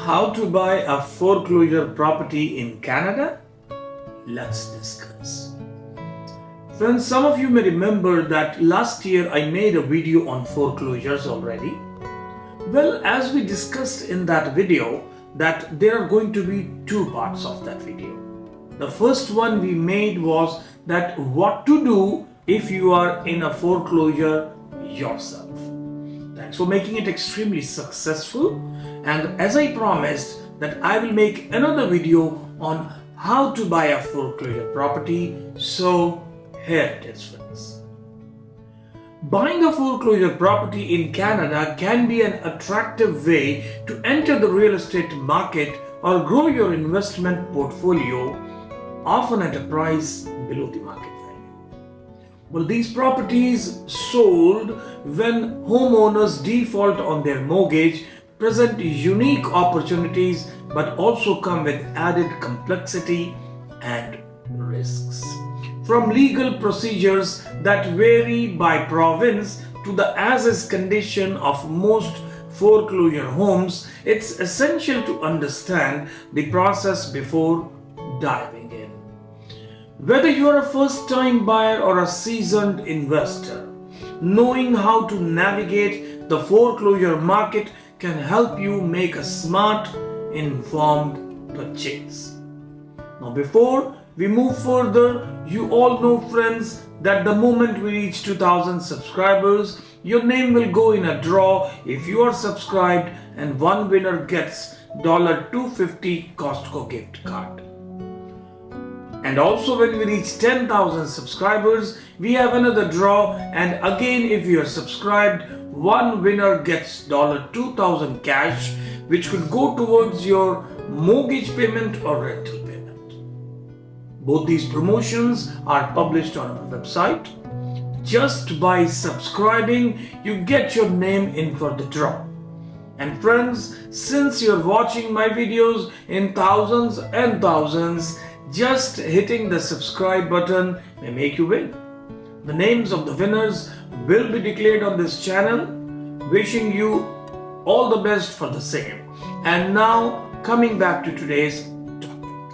how to buy a foreclosure property in Canada? Let's discuss. Friends, some of you may remember that last year I made a video on foreclosures already. Well, as we discussed in that video, that there are going to be two parts of that video. The first one we made was that what to do if you are in a foreclosure yourself. Thanks for making it extremely successful. And as I promised that I will make another video on how to buy a foreclosure property. So here it is, friends. Buying a foreclosure property in Canada can be an attractive way to enter the real estate market or grow your investment portfolio, often at a price below the market value. Well, these properties sold when homeowners default on their mortgage present unique opportunities but also come with added complexity and risks. From legal procedures that vary by province to the as-is condition of most foreclosure homes, it's essential to understand the process before diving in. Whether you are a first-time buyer or a seasoned investor, knowing how to navigate the foreclosure market can help you make a smart, informed purchase. Now, before we move further, you all know, friends, that the moment we reach 2,000 subscribers, your name will go in a draw if you are subscribed, and one winner gets $250 Costco gift card. And also, when we reach 10,000 subscribers, we have another draw, and again, if you are subscribed, one winner gets $2,000 cash, which could go towards your mortgage payment or rental payment. Both these promotions are published on our website. Just by subscribing, you get your name in for the draw. And friends, since you're watching my videos in thousands and thousands, just hitting the subscribe button may make you win. The names of the winners will be declared on this channel. Wishing you all the best for the same. And now, coming back to today's topic,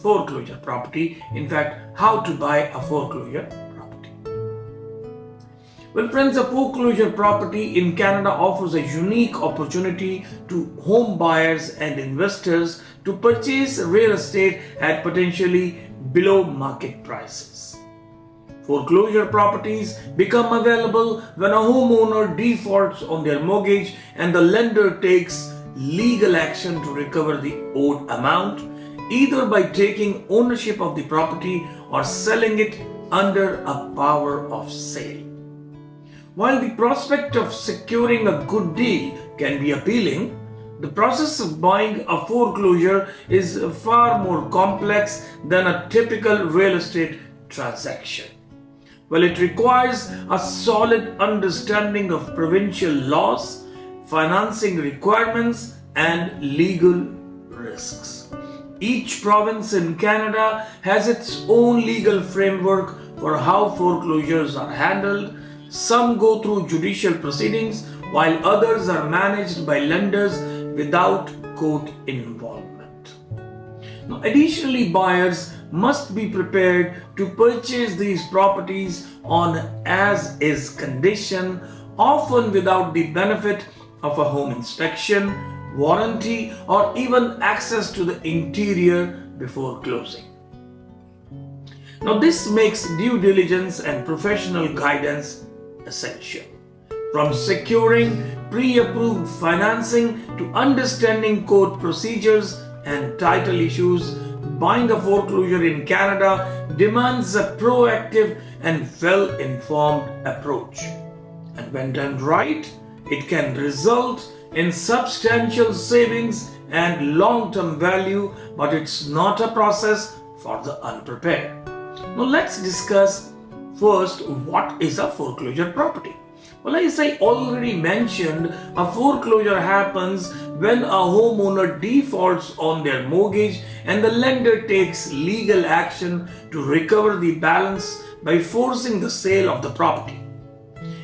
foreclosure property. In fact, how to buy a foreclosure property. Well, friends, a foreclosure property in Canada offers a unique opportunity to home buyers and investors to purchase real estate at potentially below market prices. Foreclosure properties become available when a homeowner defaults on their mortgage and the lender takes legal action to recover the owed amount, either by taking ownership of the property or selling it under a power of sale. While the prospect of securing a good deal can be appealing, the process of buying a foreclosure is far more complex than a typical real estate transaction. Well, it requires a solid understanding of provincial laws, financing requirements, and legal risks. Each province in Canada has its own legal framework for how foreclosures are handled. Some go through judicial proceedings, while others are managed by lenders without court involvement. Now, additionally, buyers must be prepared to purchase these properties on as-is condition, often without the benefit of a home inspection, warranty, or even access to the interior before closing. Now, this makes due diligence and professional guidance essential. From securing pre-approved financing to understanding court procedures and title issues, buying a foreclosure in Canada demands a proactive and well-informed approach. And when done right, it can result in substantial savings and long-term value, but it's not a process for the unprepared. Now let's discuss first what is a foreclosure property. Well, as I already mentioned, a foreclosure happens when a homeowner defaults on their mortgage and the lender takes legal action to recover the balance by forcing the sale of the property.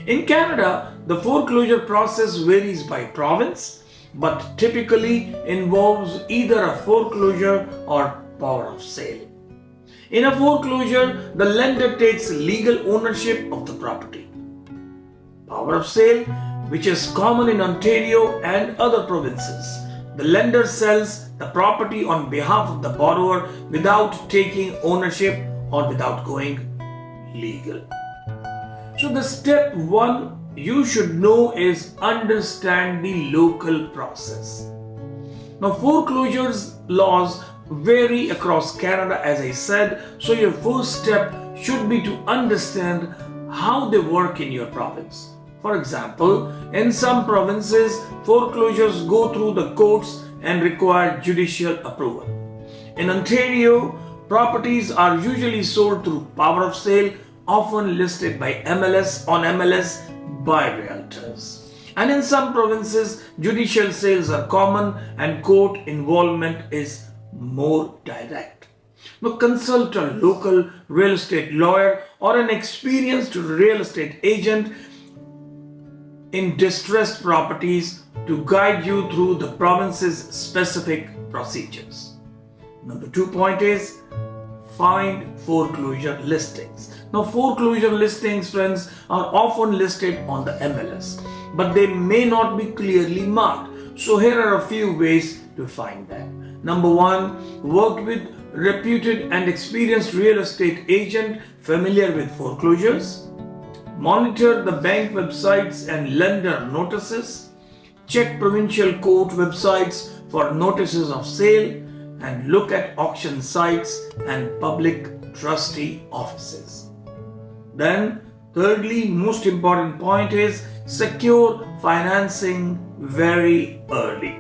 In Canada, the foreclosure process varies by province, but typically involves either a foreclosure or power of sale. In a foreclosure, the lender takes legal ownership of the property. Power of sale, which is common in Ontario and other provinces. The lender sells the property on behalf of the borrower without taking ownership or without going legal. So the step one you should know is understand the local process. Now foreclosures laws vary across Canada, as I said, so your first step should be to understand how they work in your province. For example, in some provinces, foreclosures go through the courts and require judicial approval. In Ontario, properties are usually sold through power of sale, often listed by MLS by realtors. And in some provinces, judicial sales are common and court involvement is more direct. Now consult a local real estate lawyer or an experienced real estate agent in distressed properties to guide you through the province's specific procedures. Number 2 point is find foreclosure listings. Now foreclosure listings, friends, are often listed on the MLS, but they may not be clearly marked. So here are a few ways to find them. Number 1, work with reputed and experienced real estate agent familiar with foreclosures. Monitor the bank websites and lender notices. Check provincial court websites for notices of sale and look at auction sites and public trustee offices. Then, thirdly, most important point is secure financing very early.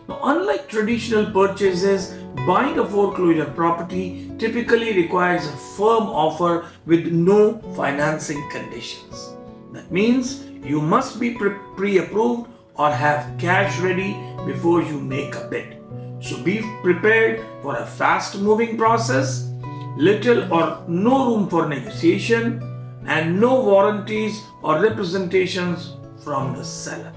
Now, unlike traditional purchases, buying a foreclosure property typically requires a firm offer with no financing conditions. That means you must be pre-approved or have cash ready before you make a bid. So be prepared for a fast-moving process, little or no room for negotiation, and no warranties or representations from the seller.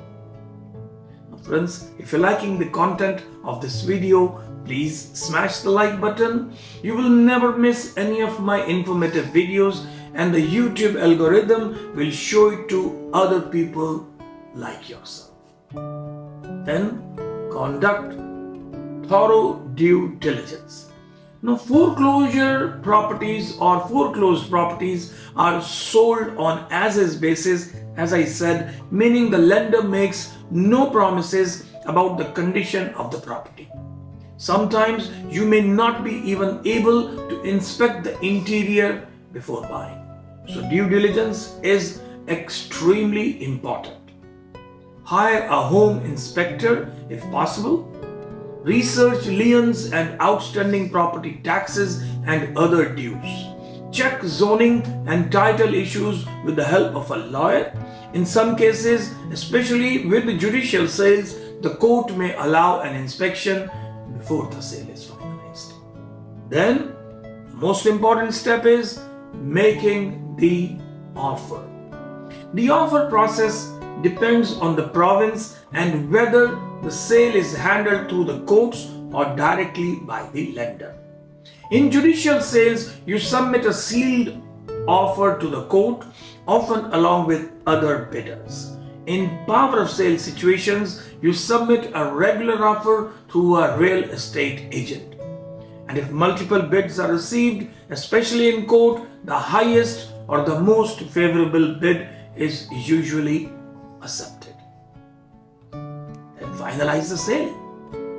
Now friends, if you're liking the content of this video, please smash the like button. You will never miss any of my informative videos, and the YouTube algorithm will show it to other people like yourself. Then conduct thorough due diligence. Now foreclosure properties or foreclosed properties are sold on as-is basis, as I said, meaning the lender makes no promises about the condition of the property. Sometimes you may not be even able to inspect the interior before buying. So due diligence is extremely important. Hire a home inspector if possible. Research liens and outstanding property taxes and other dues. Check zoning and title issues with the help of a lawyer. In some cases, especially with the judicial sales, the court may allow an inspection before the sale is finalized. Then, the most important step is making the offer. The offer process depends on the province and whether the sale is handled through the courts or directly by the lender. In judicial sales, you submit a sealed offer to the court, often along with other bidders. In power of sale situations, you submit a regular offer through a real estate agent. And if multiple bids are received, especially in court, the highest or the most favorable bid is usually accepted. Then finalize the sale.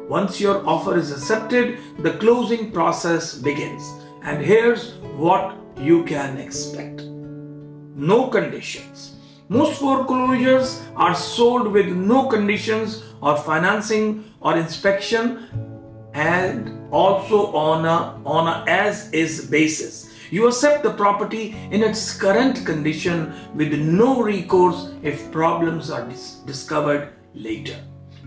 Once your offer is accepted, the closing process begins. And here's what you can expect. No conditions. Most foreclosures are sold with no conditions or financing or inspection, and also on a as-is basis. You accept the property in its current condition with no recourse if problems are discovered later.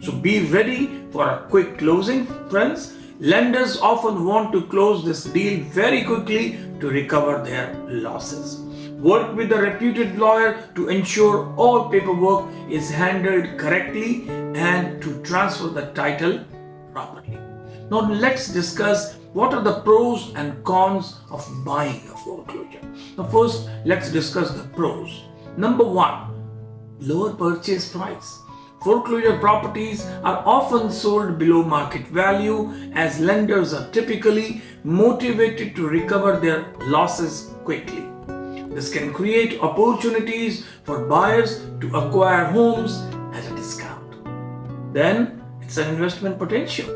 So be ready for a quick closing, friends. Lenders often want to close this deal very quickly to recover their losses. Work with a reputed lawyer to ensure all paperwork is handled correctly and to transfer the title properly. Now let's discuss what are the pros and cons of buying a foreclosure. Now first, let's discuss the pros. Number one, lower purchase price. Foreclosure properties are often sold below market value as lenders are typically motivated to recover their losses quickly. This can create opportunities for buyers to acquire homes at a discount. Then, it's an investment potential.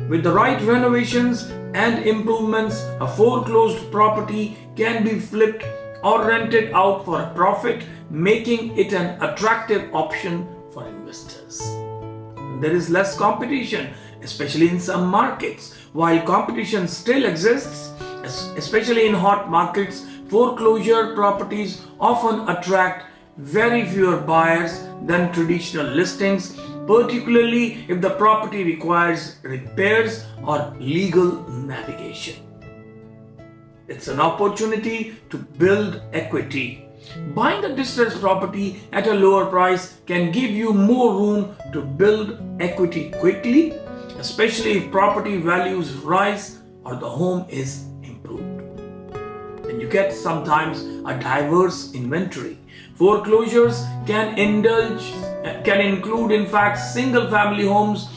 With the right renovations and improvements, a foreclosed property can be flipped or rented out for a profit, making it an attractive option for investors. There is less competition, especially in some markets. While competition still exists, especially in hot markets, foreclosure properties often attract very fewer buyers than traditional listings, particularly if the property requires repairs or legal navigation. It's an opportunity to build equity. Buying a distressed property at a lower price can give you more room to build equity quickly, especially if property values rise or the home is improved. And you get sometimes a diverse inventory. Foreclosures can include in fact single family homes,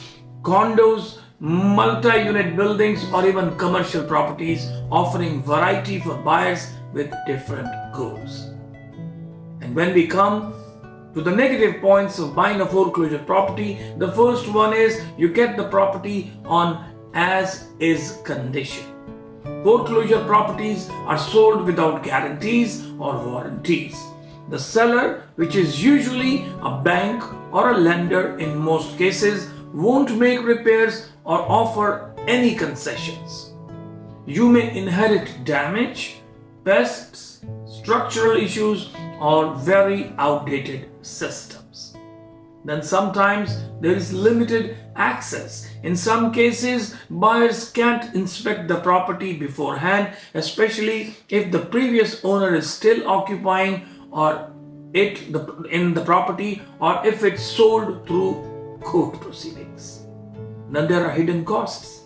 condos, multi-unit buildings, or even commercial properties, offering variety for buyers with different goals. And when we come to the negative points of buying a foreclosure property, the first one is you get the property on as-is condition. Foreclosure properties are sold without guarantees or warranties. The seller, which is usually a bank or a lender in most cases, won't make repairs or offer any concessions. You may inherit damage, pests, structural issues, or very outdated systems. Then sometimes there is limited access. In some cases, buyers can't inspect the property beforehand, especially if the previous owner is still occupying in the property, or if it's sold through court proceedings. Then there are hidden costs.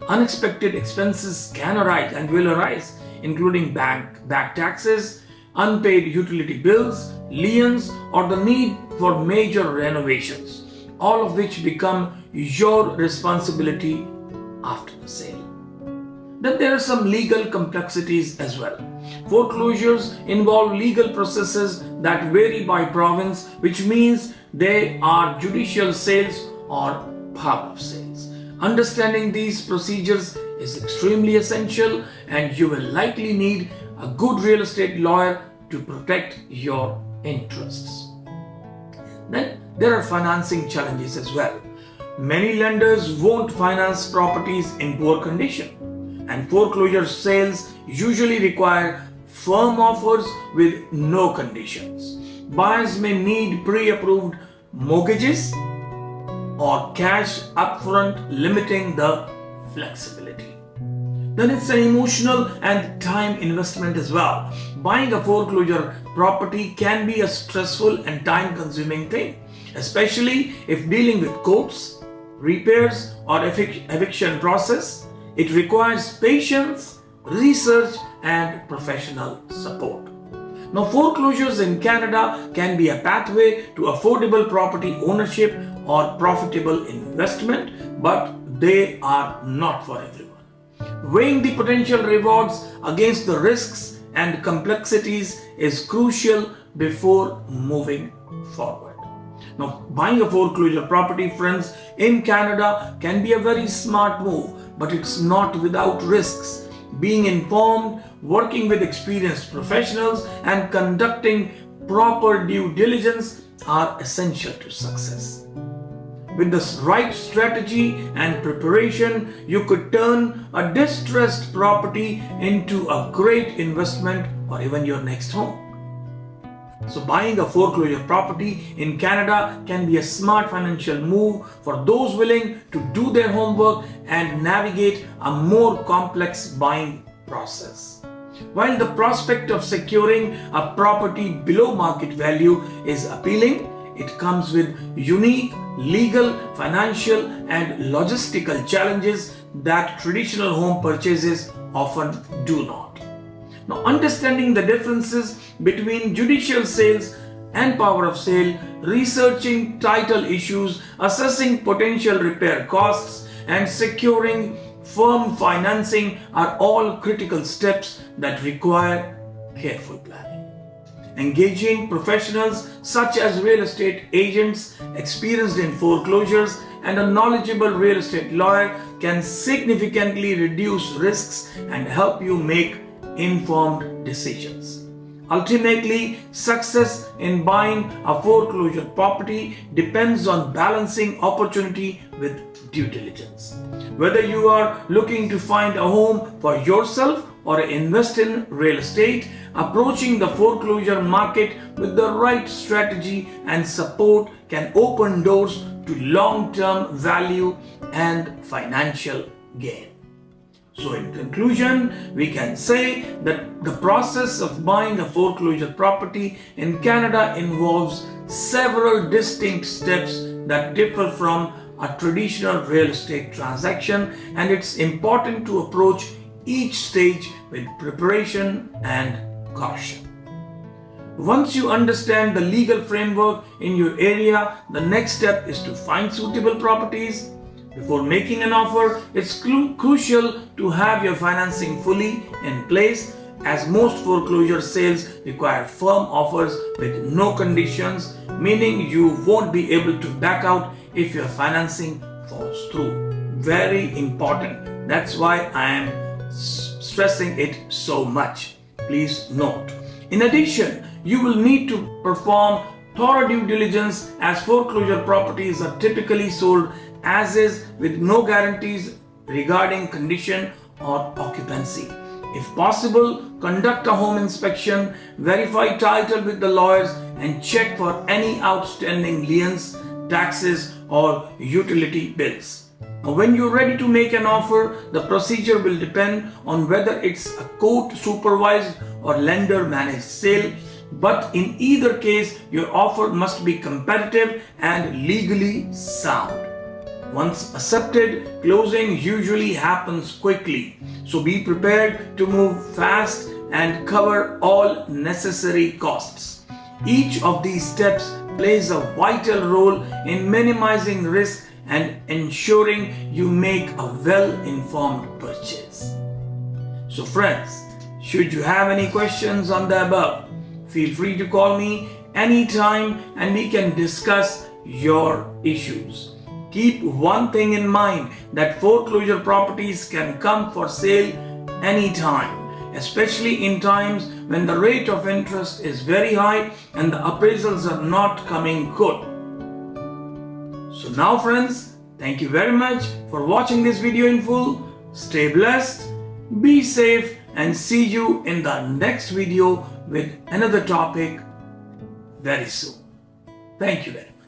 Unexpected expenses can arise and will arise, including back taxes, unpaid utility bills, liens, or the need for major renovations, all of which become your responsibility after the sale. Then there are some legal complexities as well. Foreclosures involve legal processes that vary by province, which means they are judicial sales or power of sales. Understanding these procedures is extremely essential, and you will likely need a good real estate lawyer to protect your interests. Then there are financing challenges as well. Many lenders won't finance properties in poor condition, and foreclosure sales usually require firm offers with no conditions. Buyers may need pre-approved mortgages or cash upfront, limiting the flexibility. Then it's an emotional and time investment as well. Buying a foreclosure property can be a stressful and time-consuming thing, especially if dealing with courts, repairs, or eviction process. It requires patience, research, and professional support. Now, foreclosures in Canada can be a pathway to affordable property ownership or profitable investment, but they are not for everyone. Weighing the potential rewards against the risks and complexities is crucial before moving forward. Now, buying a foreclosure property, friends, in Canada can be a very smart move, but it's not without risks. Being informed, working with experienced professionals, and conducting proper due diligence are essential to success. With the right strategy and preparation, you could turn a distressed property into a great investment or even your next home. So buying a foreclosure property in Canada can be a smart financial move for those willing to do their homework and navigate a more complex buying process. While the prospect of securing a property below market value is appealing, it comes with unique legal, financial, and logistical challenges that traditional home purchases often do not. Now, understanding the differences between judicial sales and power of sale, researching title issues, assessing potential repair costs, and securing firm financing are all critical steps that require careful planning. Engaging professionals such as real estate agents experienced in foreclosures and a knowledgeable real estate lawyer can significantly reduce risks and help you make informed decisions. Ultimately, success in buying a foreclosure property depends on balancing opportunity with due diligence. Whether you are looking to find a home for yourself or invest in real estate, approaching the foreclosure market with the right strategy and support can open doors to long-term value and financial gain. So in conclusion, we can say that the process of buying a foreclosure property in Canada involves several distinct steps that differ from a traditional real estate transaction, and it's important to approach each stage with preparation and caution. Once you understand the legal framework in your area, the next step is to find suitable properties. Before making an offer, it's crucial to have your financing fully in place, as most foreclosure sales require firm offers with no conditions, meaning you won't be able to back out if your financing falls through. Very important. That's why I am stressing it so much. Please note. In addition, you will need to perform thorough due diligence, as foreclosure properties are typically sold as is with no guarantees regarding condition or occupancy. If possible, conduct a home inspection, verify title with the lawyers, and check for any outstanding liens, taxes, or utility bills. Now, when you're ready to make an offer, the procedure will depend on whether it's a court-supervised or lender-managed sale. But in either case, your offer must be competitive and legally sound. Once accepted, closing usually happens quickly. So be prepared to move fast and cover all necessary costs. Each of these steps plays a vital role in minimizing risk and ensuring you make a well-informed purchase. So friends, should you have any questions on the above, feel free to call me anytime and we can discuss your issues. Keep one thing in mind, that foreclosure properties can come for sale anytime, especially in times when the rate of interest is very high and the appraisals are not coming good. So now friends, thank you very much for watching this video in full. Stay blessed, be safe, and see you in the next video with another topic very soon. Thank you very much.